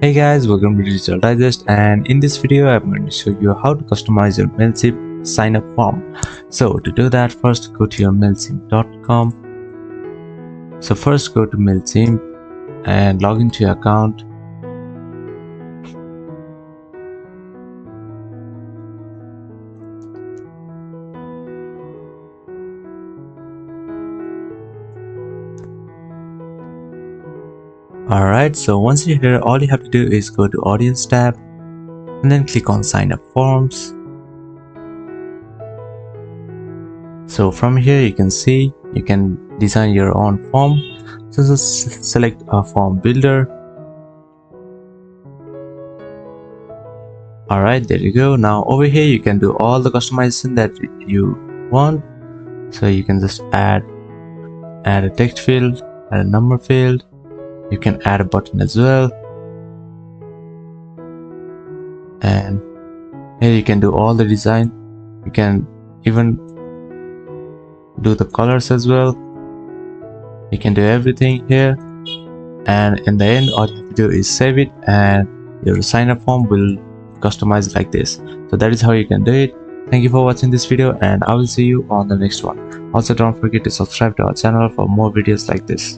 Hey guys, welcome to Digital Digest, and in this video I'm going to show you how to customize your Mailchimp sign up form. So to do that, first go to your mailchimp.com. So first go to Mailchimp and log into your account. Alright, so once you're here, all you have to do is go to Audience tab and then click on Sign Up Forms. So from here you can see you can design your own form. So just select a form builder. Alright, there you go. Now over here you can do all the customization that you want. So you can just add a text field, add a number field. You can add a button as well, and here you can do all the design. You can even do the colors as well. You can do everything here, and in the end all you have to do is save it and your sign up form will customize like this. So that is how you can do it. Thank you for watching this video, and I will see you on the next one. Also, don't forget to subscribe to our channel for more videos like this.